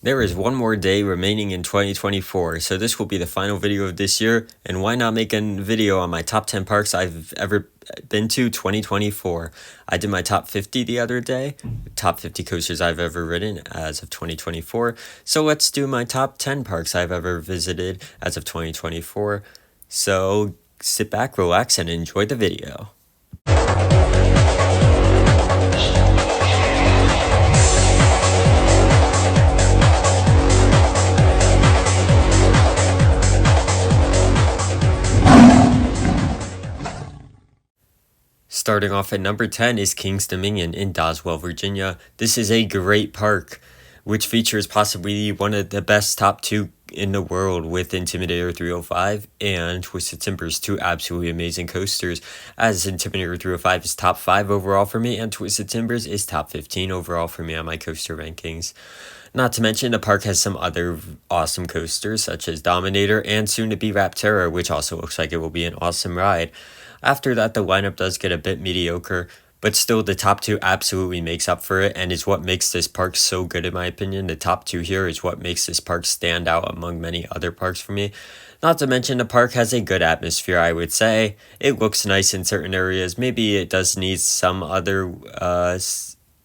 There is one more day remaining in 2024, so this will be the final video of this year, and why not make a video on my top 10 parks I've ever been to 2024. I did my top 50 the other day, top 50 coasters I've ever ridden as of 2024, so let's do my top 10 parks I've ever visited as of 2024. So sit back, relax, and enjoy the video. Starting off at number 10 is King's Dominion in Doswell, Virginia. This is a great park, which features possibly one of the best top two in the world with Intimidator 305 and Twisted Timbers, two absolutely amazing coasters, as Intimidator 305 is top 5 overall for me and Twisted Timbers is top 15 overall for me on my coaster rankings. Not to mention, the park has some other awesome coasters such as Dominator and soon to be Rapterra, which also looks like it will be an awesome ride. After that, the lineup does get a bit mediocre, but still the top two absolutely makes up for it and is what makes this park so good in my opinion. The top two here is what makes this park stand out among many other parks for me. Not to mention, the park has a good atmosphere, I would say. It looks nice in certain areas. Maybe it does need some other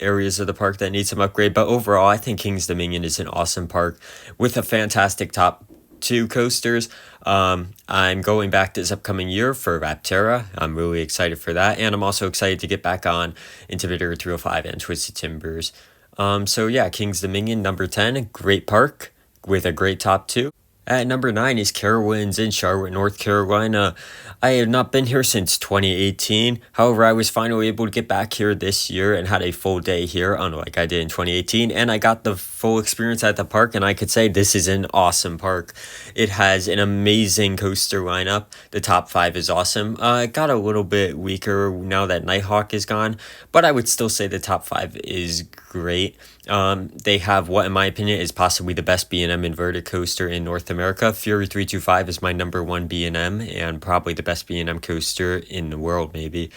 areas of the park that need some upgrade, but overall I think King's Dominion is an awesome park with a fantastic top two coasters. I'm going back this upcoming year for Rapterra. I'm really excited for that, and I'm also excited to get back on Intimidator 305 and Twisted Timbers. So yeah, King's Dominion, number 10, great park with a great top two. At number 9 is Carowinds in Charlotte, North Carolina. I have not been here since 2018. However, I was finally able to get back here this year and had a full day here, unlike I did in 2018. And I got the full experience at the park, and I could say this is an awesome park. It has an amazing coaster lineup. The top 5 is awesome. It got a little bit weaker now that Nighthawk is gone, but I would still say the top 5 is great. They have what, in my opinion, is possibly the best B&M inverted coaster in North America. Fury 325 is my number 1 B&M and probably the best B&M coaster in the world, maybe.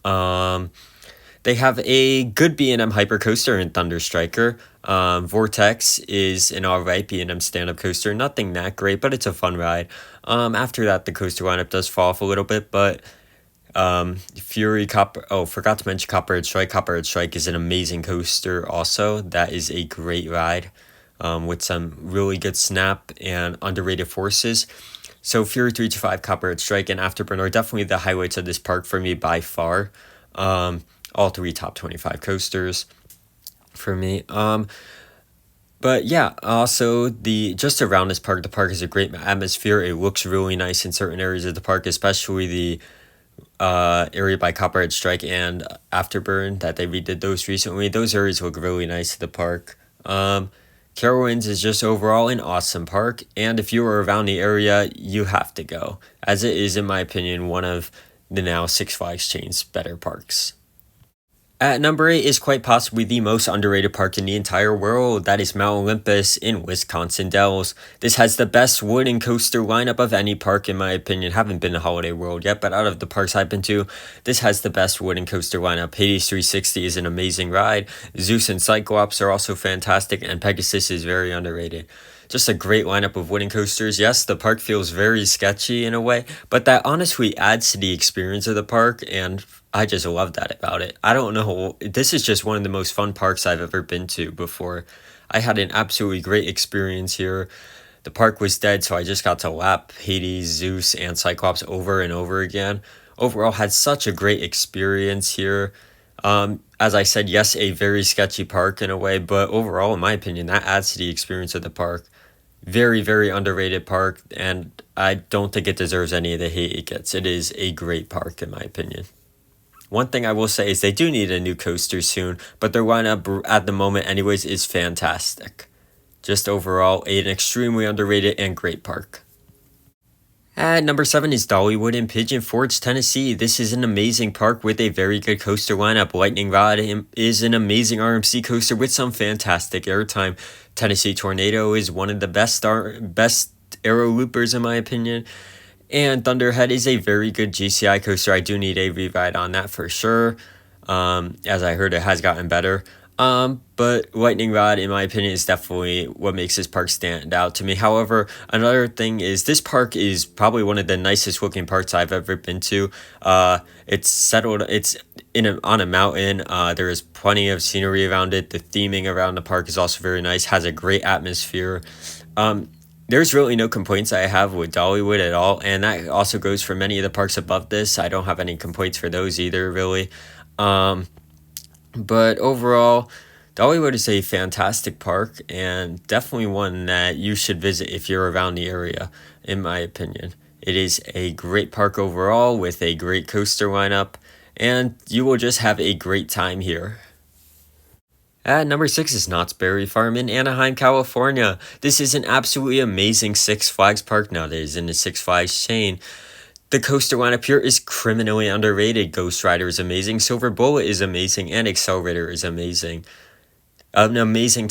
They have a good B&M hyper coaster in Thunder Striker. Vortex is an alright B&M stand-up coaster. Nothing that great, but it's a fun ride. After that, the coaster lineup does fall off a little bit, but Fury Copper. Oh, forgot to mention Copperhead Strike. Copperhead Strike is an amazing coaster also. That is a great ride with some really good snap and underrated forces. So Fury 325, Copperhead Strike, and Afterburn are definitely the highlights of this park for me by far. All 3 top 25 coasters for me. But yeah, also just around this park, the park has a great atmosphere. It looks really nice in certain areas of the park, especially the area by Copperhead Strike and Afterburn that they redid those recently. Those areas look really nice to the park. Carowinds is just overall an awesome park, and if you are around the area, you have to go, as it is, in my opinion, one of the now Six Flags chain's better parks. At number 8 is quite possibly the most underrated park in the entire world. That is Mount Olympus in Wisconsin Dells. This has the best wooden coaster lineup of any park in my opinion. Haven't been to Holiday World yet, but out of the parks I've been to, this has the best wooden coaster lineup. Hades 360 is an amazing ride. Zeus and Cyclops are also fantastic, and Pegasus is very underrated. Just a great lineup of wooden coasters. Yes, the park feels very sketchy in a way, but that honestly adds to the experience of the park, and I just love that about it. I don't know, this is just one of the most fun parks I've ever been to before. I had an absolutely great experience here. The park was dead, so I just got to lap Hades, Zeus, and Cyclops over and over again. Overall, had such a great experience here. As I said, yes, a very sketchy park in a way, but overall, in my opinion, that adds to the experience of the park. Very, very underrated park, and I don't think it deserves any of the hate it gets. It is a great park, in my opinion. One thing I will say is they do need a new coaster soon, but their lineup at the moment anyways is fantastic. Just overall, an extremely underrated and great park. At number 7 is Dollywood in Pigeon Forge, Tennessee. This is an amazing park with a very good coaster lineup. Lightning Rod is an amazing RMC coaster with some fantastic airtime. Tennessee Tornado is one of the best aero loopers in my opinion. And Thunderhead is a very good GCI coaster. I do need a re-ride on that for sure. As I heard, it has gotten better. But lightning rod, in my opinion, is definitely what makes this park stand out to me. However, another thing is this park is probably one of the nicest looking parks I've ever been to. It's settled. It's on a mountain. There is plenty of scenery around it. The theming around the park is also very nice. Has a great atmosphere. There's really no complaints I have with Dollywood at all, and that also goes for many of the parks above this. I don't have any complaints for those either, really. Um, but overall, Dollywood is a fantastic park and definitely one that you should visit if you're around the area, in my opinion. It is a great park overall with a great coaster lineup, and you will just have a great time here. At number 6 is Knott's Berry Farm in Anaheim, California. This is an absolutely amazing Six Flags park nowadays in the Six Flags chain. The coaster lineup here is criminally underrated. Ghost Rider is amazing, Silver Bullet is amazing, and Accelerator is amazing. An amazing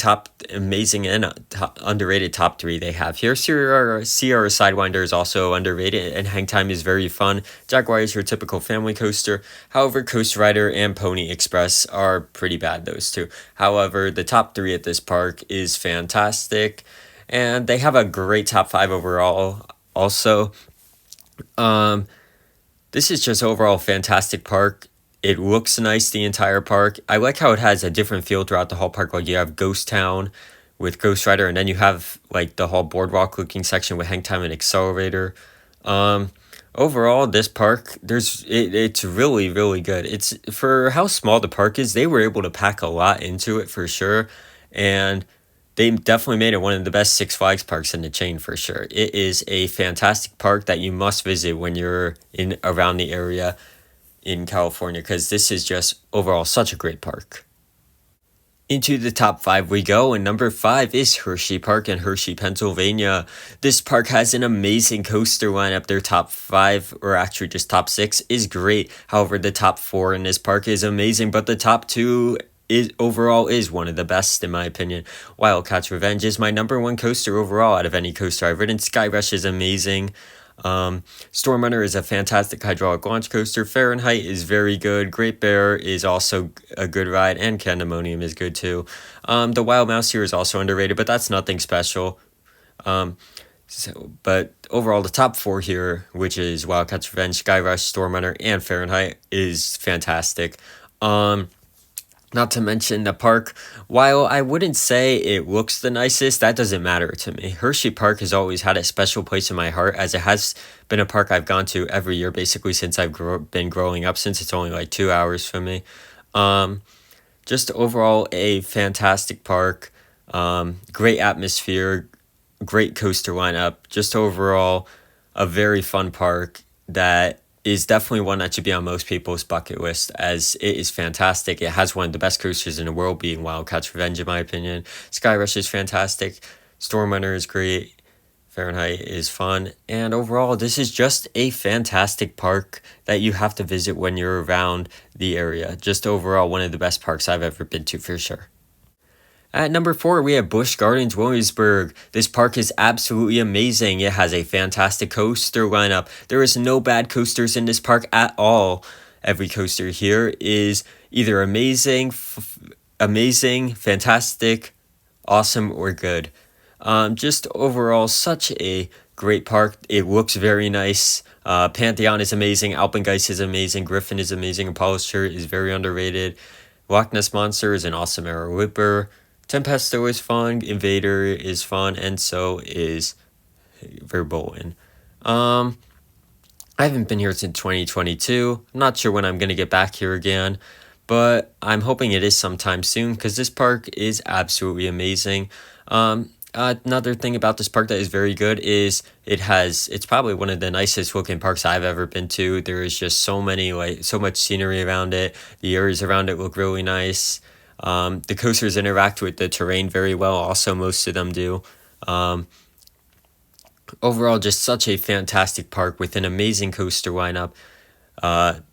and underrated top three they have here. Sierra Sidewinder is also underrated, and Hang Time is very fun. Jaguar is your typical family coaster. However, Coast Rider and Pony Express are pretty bad, those two. However, the top three at this park is fantastic, and they have a great top five overall also. This is just overall a fantastic park. It looks nice, the entire park. I like how it has a different feel throughout the whole park. Like you have Ghost Town with Ghost Rider, and then you have like the whole boardwalk looking section with Hang Time and Accelerator. Overall, this park, it's really, really good. It's for how small the park is, they were able to pack a lot into it for sure. And they definitely made it one of the best Six Flags parks in the chain for sure. It is a fantastic park that you must visit when you're in around the area in California, because this is just overall such a great park. Into the top 5 we go, and number 5 is Hershey Park in Hershey, Pennsylvania. This park has an amazing coaster lineup. Their top 5, or actually just top 6, is great. However, the top 4 in this park is amazing, but the top 2 is one of the best in my opinion. Wildcat's Revenge is my number 1 coaster overall out of any coaster I've ridden. Sky Rush is amazing. Storm Runner is a fantastic hydraulic launch coaster. Fahrenheit is very good. Great Bear is also a good ride, and Candemonium is good too. The Wild Mouse here is also underrated, but that's nothing special. But overall, the top 4 here, which is Wildcat's Revenge, Sky Rush, Storm Runner, and Fahrenheit, is fantastic. Not to mention the park, while I wouldn't say it looks the nicest, that doesn't matter to me. Hershey Park has always had a special place in my heart, as it has been a park I've gone to every year basically since I've been growing up, since it's only like 2 hours from me. Just overall a fantastic park, great atmosphere, great coaster lineup, just overall a very fun park that is definitely one that should be on most people's bucket list, as it is fantastic. It has one of the best coasters in the world, being Wildcat's Revenge in my opinion. Sky Rush is fantastic. Storm Runner is great. Fahrenheit is fun. And overall, this is just a fantastic park that you have to visit when you're around the area. Just overall, one of the best parks I've ever been to for sure. At number 4, we have Busch Williamsburg. This park is absolutely amazing. It has a fantastic coaster lineup. There is no bad coasters in this park at all. Every coaster here is either amazing, fantastic, awesome, or good. Just overall, such a great park. It looks very nice. Pantheon is amazing. Alpengeist is amazing. Griffin is amazing. Apollo's Chariot is very underrated. Loch Ness Monster is an awesome air whipper. Tempesto is fun, Invader is fun, and so is Verboten. I haven't been here since 2022. I'm not sure when I'm going to get back here again, but I'm hoping it is sometime soon, because this park is absolutely amazing. Another thing about this park that is very good is it's probably one of the nicest looking parks I've ever been to. There is just so much scenery around it. The areas around it look really nice. The coasters interact with the terrain very well, also most of them do. Overall, just such a fantastic park with an amazing coaster lineup.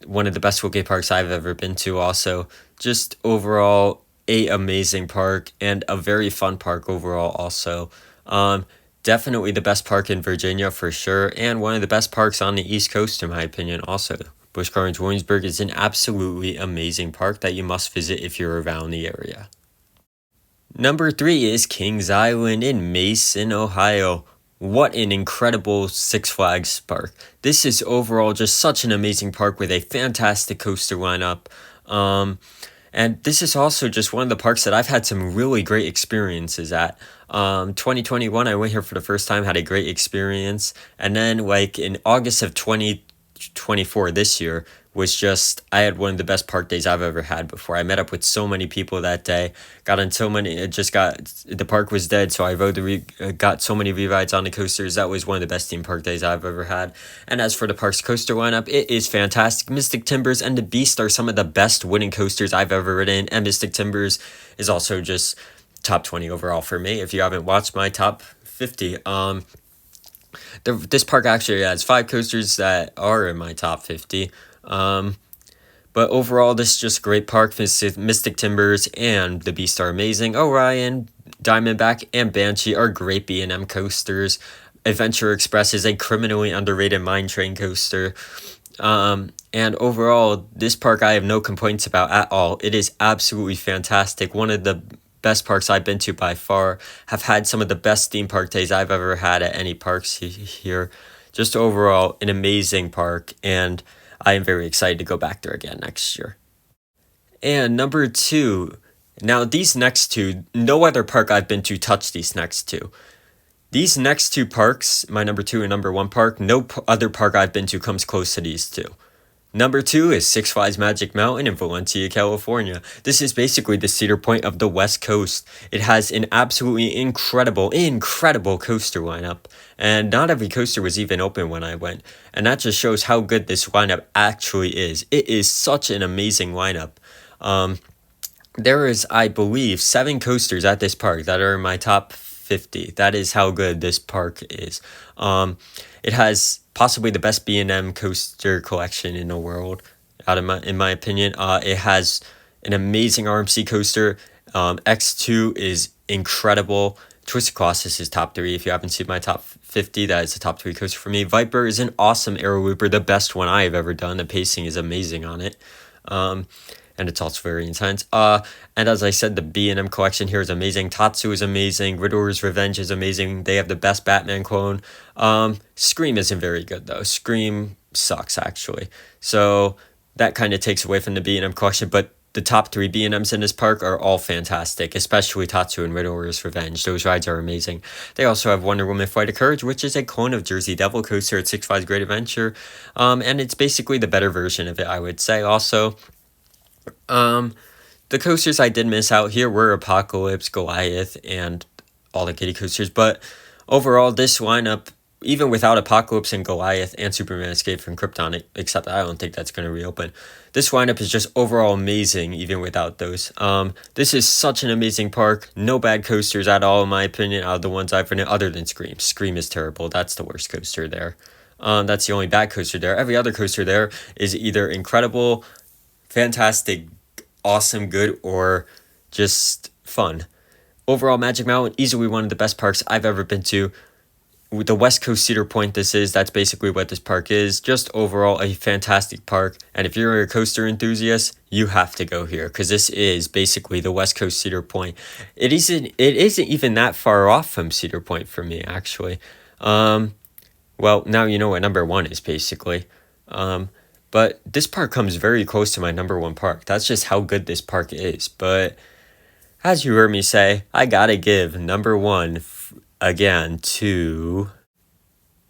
One of the best looking parks I've ever been to also. Just overall, a amazing park and a very fun park overall also. Definitely the best park in Virginia for sure, and one of the best parks on the East Coast in my opinion also. Busch Williamsburg is an absolutely amazing park that you must visit if you're around the area. Number 3 is Kings Island in Mason, Ohio. What an incredible Six Flags park. This is overall just such an amazing park with a fantastic coaster lineup. And this is also just one of the parks that I've had some really great experiences at. 2021, I went here for the first time, had a great experience. And then, like, in August of 2024, this year, was just, I had one of the best park days I've ever had before. I met up with so many people that day, got on so many, the park was dead, so I got so many re-rides on the coasters. That was one of the best theme park days I've ever had. And as for the park's coaster lineup, it is fantastic. Mystic Timbers and the Beast are some of the best wooden coasters I've ever ridden, and Mystic Timbers is also just top 20 overall for me. If you haven't watched my top 50, this park actually has 5 coasters that are in my top 50. But overall, this is just a great park. Mystic Timbers and the Beast are amazing. Orion, Diamondback, and Banshee are great B&M coasters. Adventure Express is a criminally underrated mine train coaster. And overall, this park I have no complaints about at all. It is absolutely fantastic. One of the best parks I've been to by far. Have had some of the best theme park days I've ever had at any parks here. Just overall, an amazing park, and I am very excited to go back there again next year. And number 2, now these next 2, no other park I've been to touched these next 2. These next 2 parks, my number 2 and number 1 park, no other park I've been to comes close to these 2. Number 2 is Six Flags Magic Mountain in Valencia, California. This is basically the Cedar Point of the West Coast. It has an absolutely incredible coaster lineup. And not every coaster was even open when I went. And that just shows how good this lineup actually is. It is such an amazing lineup. There is, I believe, 7 coasters at this park that are in my top 50. That is how good this park is. It has possibly the best B&M coaster collection in the world, in my opinion. It has an amazing RMC coaster. X2 is incredible. Twisted Colossus is top 3. If you haven't seen my top 50, that is the top 3 coaster for me. Viper is an awesome aero looper, the best one I have ever done. The pacing is amazing on it. And it's also very intense. And as I said, the B&M collection here is amazing. Tatsu is amazing. Riddler's Revenge is amazing. They have the best Batman clone. Scream isn't very good, though. Scream sucks, actually. So that kind of takes away from the B&M collection. But the top 3 B&Ms in this park are all fantastic, especially Tatsu and Riddler's Revenge. Those rides are amazing. They also have Wonder Woman Flight of Courage, which is a clone of Jersey Devil coaster at Six Flags Great Adventure. And it's basically the better version of it, I would say. Also, the coasters I did miss out here were Apocalypse, Goliath, and all the kiddie coasters. But overall, this lineup, even without Apocalypse and Goliath and Superman Escape from Krypton, except I don't think that's going to reopen, this lineup is just overall amazing, even without those. This is such an amazing park. No bad coasters at all, in my opinion, out of the ones I've ridden, other than Scream. Scream is terrible. That's the worst coaster there. That's the only bad coaster there. Every other coaster there is either incredible, fantastic, awesome, good, or just fun. Overall, Magic Mountain, easily one of the best parks I've ever been to. With the West Coast Cedar Point that's basically what this park is. Just overall a fantastic park. And if you're a coaster enthusiast, you have to go here, because this is basically the West Coast Cedar Point. It isn't even that far off from Cedar Point for me, actually. Well, now you know what number 1 is, basically. But this park comes very close to my number 1 park. That's just how good this park is. But as you heard me say, I gotta give number 1 again to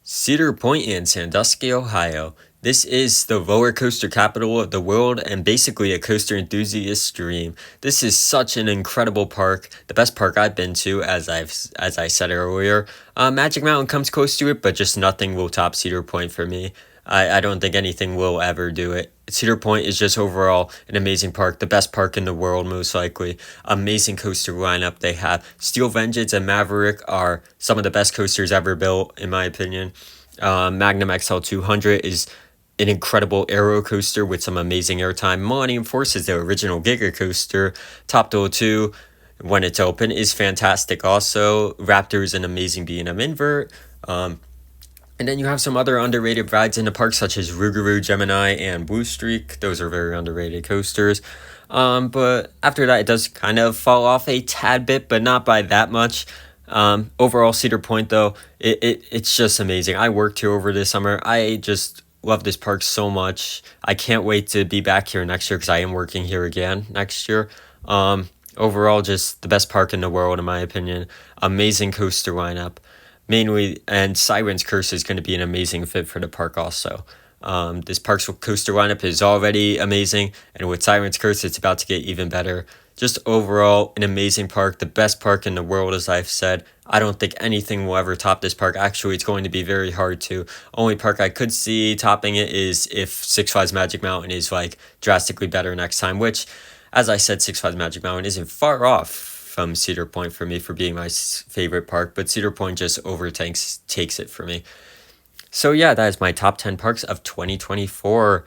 Cedar Point in Sandusky, Ohio. This is the roller coaster capital of the world and basically a coaster enthusiast's dream. This is such an incredible park, the best park I've been to, as I said earlier. Magic Mountain comes close to it, but just nothing will top Cedar Point for me. I don't think anything will ever do it. Cedar Point is just overall an amazing park, the best park in the world, most likely. Amazing coaster lineup they have. Steel Vengeance and Maverick are some of the best coasters ever built, in my opinion. Magnum XL 200 is an incredible aero coaster with some amazing airtime. Millennium Force is the original Giga coaster. Top Thrill 2, when it's open, is fantastic also. Raptor is an amazing B&M invert. And then you have some other underrated rides in the park, such as Rougarou, Gemini, and Blue Streak. Those are very underrated coasters. But after that, it does kind of fall off a tad bit, but not by that much. Overall, Cedar Point, though, it's just amazing. I worked here over this summer. I just love this park so much. I can't wait to be back here next year because I am working here again next year. Overall, just the best park in the world, in my opinion. Amazing coaster lineup. Mainly, and Siren's Curse is going to be an amazing fit for the park also. This park's coaster lineup is already amazing, and with Siren's Curse, it's about to get even better. Just overall, an amazing park, the best park in the world, as I've said. I don't think anything will ever top this park. Actually, it's going to be very hard to. Only park I could see topping it is if Six Flags Magic Mountain is like drastically better next time, which, as I said, Six Flags Magic Mountain isn't far off from Cedar Point for me for being my favorite park, but Cedar Point just takes it for me. So yeah, that is my top 10 parks of 2024.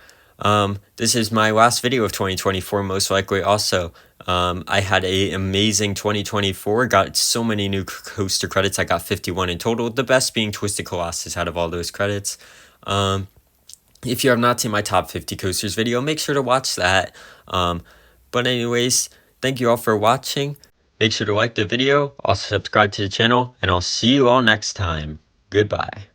This is my last video of 2024, most likely also. I had an amazing 2024, got so many new coaster credits. I got 51 in total, the best being Twisted Colossus out of all those credits. If you have not seen my top 50 coasters video, make sure to watch that. But anyways, thank you all for watching. Make sure to like the video, also subscribe to the channel, and I'll see you all next time. Goodbye.